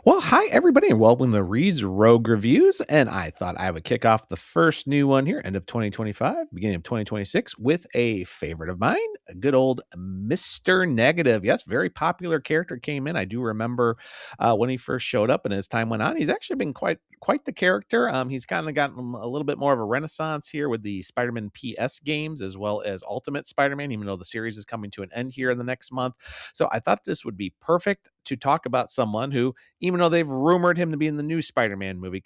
Well, hi everybody, and welcome to Reed's Rogue Reviews. And I thought I would kick off the first new one here, end of 2025, beginning of 2026, with a favorite of mine, a good old Mr. Negative. Yes, very popular character came in. I do remember when he first showed up, and as time went on, he's actually been quite the character. He's kind of gotten a little bit more of a renaissance here with the Spider-Man PS games as well as Ultimate Spider-Man, even though the series is coming to an end here in the next month. So I thought this would be perfect to talk about someone who, even though they've rumored him to be in the new Spider-Man movie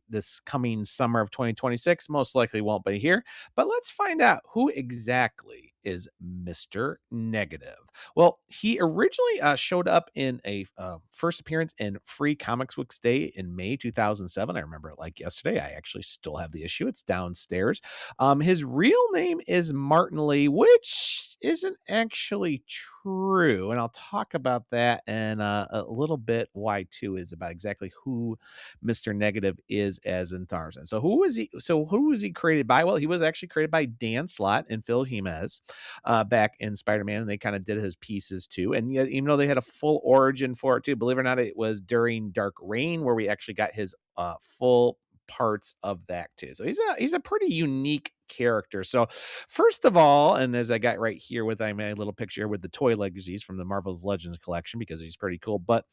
this coming summer of 2026, most likely won't be here. But let's find out who exactly is Mr. Negative. Well, he originally showed up in a first appearance in Free Comics Books Day in May 2007. I remember it like yesterday. I actually still have the issue. It's downstairs. His real name is Martin Lee, which isn't actually true, and I'll talk about that in a little bit. Why too is about exactly who Mister Negative is as in Tarzan. So who was he? So who was he created by? Well, he was actually created by Dan Slott and Phil Jimenez back in Spider-Man, and they kind of did his pieces too. And yeah, even though they had a full origin for it too, believe it or not, it was during Dark Reign where we actually got his full parts of that too. So he's a pretty unique character. So first of all, and as I got right here with my little picture with the toy legacies from the Marvel's Legends collection because he's pretty cool. But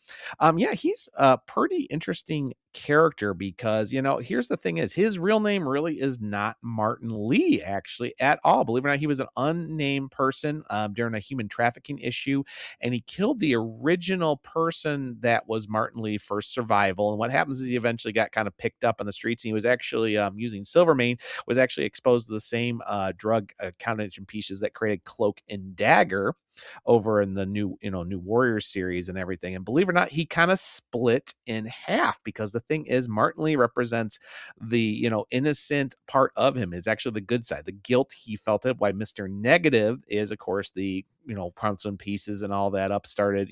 yeah, he's a pretty interesting character because here's the thing: is his real name really is not Martin Lee actually at all. Believe it or not, he was an unnamed person during a human trafficking issue, and he killed the original person that was Martin Lee for survival. And what happens is he eventually got kind of picked up on the streets, and he was actually using Silvermane, was actually exposed to the same drug combination pieces that created Cloak and Dagger over in the new Warriors series and everything. And believe it or not, he kind of split in half because the thing is, Martin Lee represents the innocent part of him. Is actually the good side, the guilt he felt it. Why Mr. Negative is, of course, the Pounce pieces and all that upstarted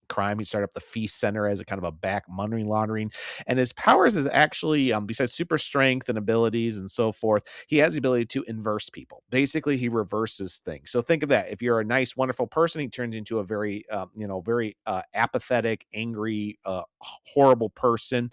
crime. He started up the Feast Center as a kind of a back money laundering, and his powers is actually besides super strength and abilities and so forth, he has the ability to inverse people. Basically, he reverses things. So think of that: if you're a nice, wonderful person, he turns into a very very apathetic, angry, horrible person.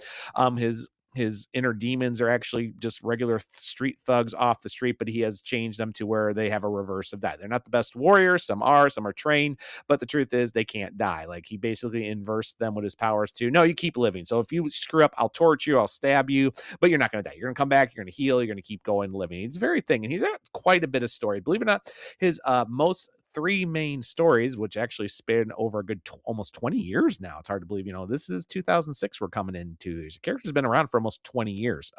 His inner demons are actually just regular street thugs off the street, but he has changed them to where they have a reverse of that. They're not the best warriors. Some are trained, but the truth is they can't die. Like, he basically inversed them with his powers to, no, you keep living. So if you screw up, I'll torture you, I'll stab you, but you're not going to die. You're going to come back, you're going to heal, you're going to keep going living. It's very thing. And he's got quite a bit of story. Believe it or not, his most three main stories, which actually span over a good almost 20 years now. It's hard to believe, this is 2006 we're coming into. The character's been around for almost 20 years.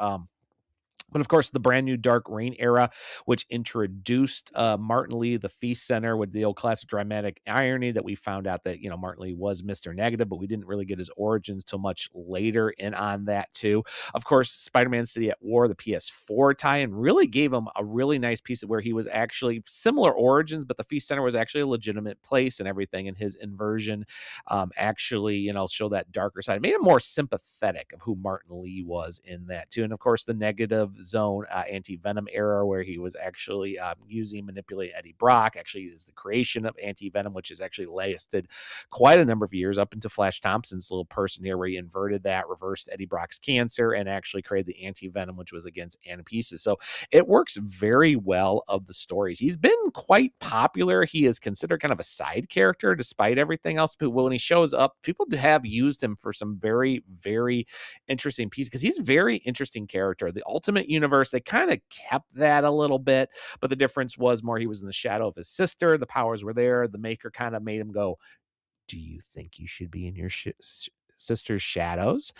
But of course, the brand new Dark Reign era, which introduced Martin Lee, the Feast Center, with the old classic dramatic irony that we found out that, Martin Lee was Mr. Negative, but we didn't really get his origins till much later in on that too. Of course, Spider-Man City at War, the PS4 tie-in, really gave him a really nice piece of where he was actually similar origins, but the Feast Center was actually a legitimate place and everything, and his inversion actually, show that darker side. It made him more sympathetic of who Martin Lee was in that too. And of course, the Negative Zone anti-venom era, where he was actually using manipulate Eddie Brock, actually is the creation of anti-venom, which has actually lasted quite a number of years up into Flash Thompson's little person here, where he inverted that, reversed Eddie Brock's cancer, and actually created the anti-venom, which was against anapieces. So it works very well of the stories. He's been quite popular. He is considered kind of a side character despite everything else, but when he shows up, people have used him for some very, very interesting pieces because he's a very interesting character. The Ultimate Universe, they kind of kept that a little bit, but the difference was more he was in the shadow of his sister. The powers were there. The Maker kind of made him go, do you think you should be in your sister's shadows?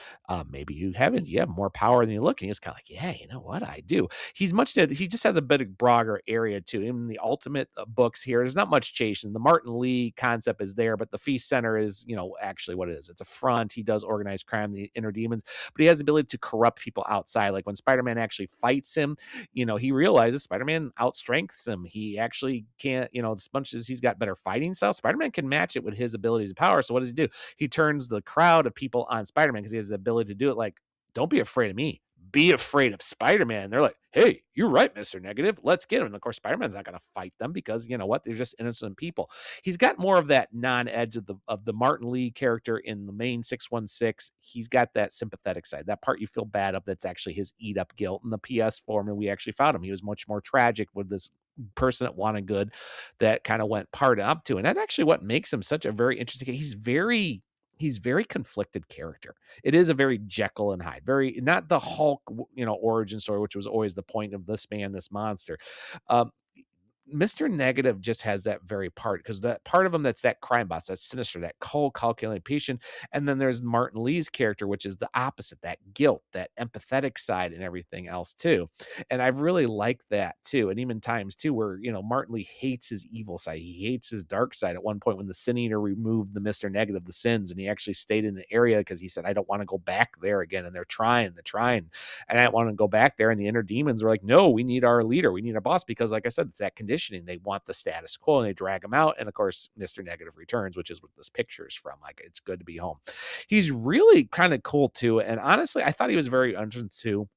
Maybe you haven't. You have more power than you look. And it's kind of like, yeah, you know what? I do. He just has a bit of broader area to him. In the Ultimate books here, there's not much chasing. The Martin Lee concept is there, but the Feast Center is, actually what it is. It's a front. He does organized crime, the inner demons, but he has the ability to corrupt people outside. Like when Spider-Man actually fights him, he realizes Spider-Man outstrengths him. He actually can't, as much as he's got better fighting style, Spider-Man can match it with his abilities and power. So what does he do? He turns the crowd of people on Spider-Man because he has the ability to do it. Like, don't be afraid of me. be afraid of Spider-Man. They're like, hey, you're right, Mr. Negative. Let's get him. And of course, Spider-Man's not going to fight them because you know what? They're just innocent people. He's got more of that non-edge of the Martin Lee character in the main 616. He's got that sympathetic side, that part you feel bad of. That's actually his eat up guilt. In the PS form, and we actually found him. He was much more tragic with this person that wanted good that kind of went part up to. And that's actually what makes him such a very interesting. He's very conflicted character. It is a very Jekyll and Hyde, very not the Hulk, origin story, which was always the point of this man, this monster. Um, Mr. Negative just has that very part because that part of him that's that crime boss, that's sinister, that cold calculating patient. And then there's Martin Lee's character, which is the opposite, that guilt, that empathetic side, and everything else too. And I've really liked that too. And even times too, where Martin Lee hates his evil side, he hates his dark side. At one point, when the Sin Eater removed the Mr. Negative, the sins, and he actually stayed in the area because he said, I don't want to go back there again. And they're trying, and I don't want to go back there. And the inner demons were like, no, we need our leader, we need our boss, because like I said, it's that conditioning. They want the status quo and they drag him out. And of course, Mr. Negative returns, which is what this picture is from. Like, it's good to be home. He's really kind of cool too. And honestly, I thought he was very interesting too.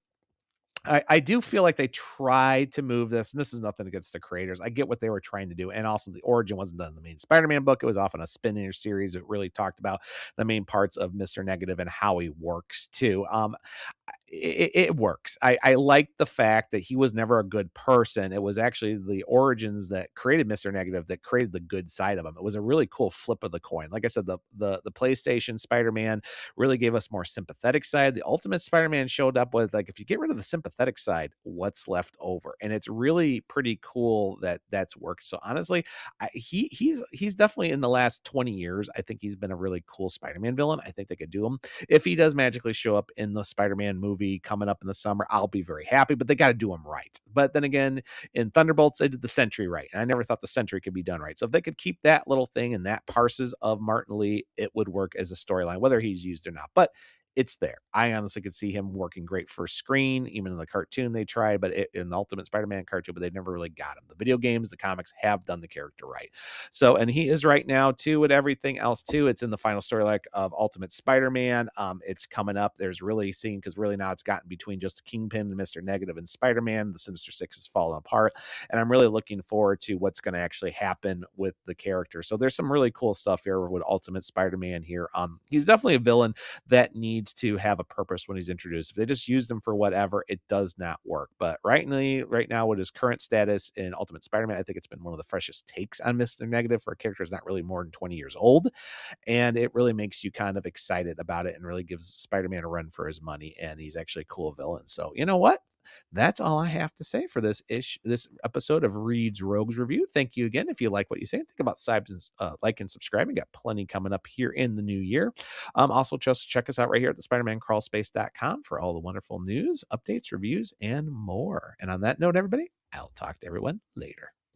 I do feel like they tried to move this, and this is nothing against the creators. I get what they were trying to do. And also, the origin wasn't done in the main Spider-Man book. It was often a spin-off series that really talked about the main parts of Mr. Negative and how he works too. It works. I like the fact that he was never a good person. It was actually the origins that created Mr. Negative that created the good side of him. It was a really cool flip of the coin. Like I said, the PlayStation Spider-Man really gave us more sympathetic side. The Ultimate Spider-Man showed up with, like, if you get rid of the sympathetic side, what's left over? And it's really pretty cool that that's worked. So honestly, he's definitely, in the last 20 years, I think he's been a really cool Spider-Man villain. I think they could do him. If he does magically show up in the Spider-Man movie coming up in the summer, I'll be very happy, but they got to do him right. But then again, in Thunderbolts, they did the Sentry right. And I never thought the Sentry could be done right. So if they could keep that little thing and that parses of Martin Lee, it would work as a storyline, whether he's used or not. But it's there. I honestly could see him working great for screen, even in the cartoon they tried, but in the Ultimate Spider-Man cartoon, but they never really got him. The video games, the comics have done the character right. So, and he is right now too with everything else too. It's in the final story like of Ultimate Spider-Man. It's coming up. There's really seeing, because really now it's gotten between just Kingpin and Mr. Negative and Spider-Man. The Sinister Six is falling apart, and I'm really looking forward to what's going to actually happen with the character. So there's some really cool stuff here with Ultimate Spider-Man here. He's definitely a villain that needs to have a purpose when he's introduced. If they just use them for whatever, it does not work. But right now, with his current status in Ultimate Spider-Man, I think it's been one of the freshest takes on Mr. Negative for a character who's not really more than 20 years old. And it really makes you kind of excited about it and really gives Spider-Man a run for his money. And he's actually a cool villain. So you know what? That's all I have to say for this episode of Reed's Rogues Review. Thank you again. If you like what you say, think about like and subscribing. Got plenty coming up here in the new year. Also, just check us out right here at the SpidermanCrawlspace.com for all the wonderful news, updates, reviews, and more. And on that note, everybody, I'll talk to everyone later.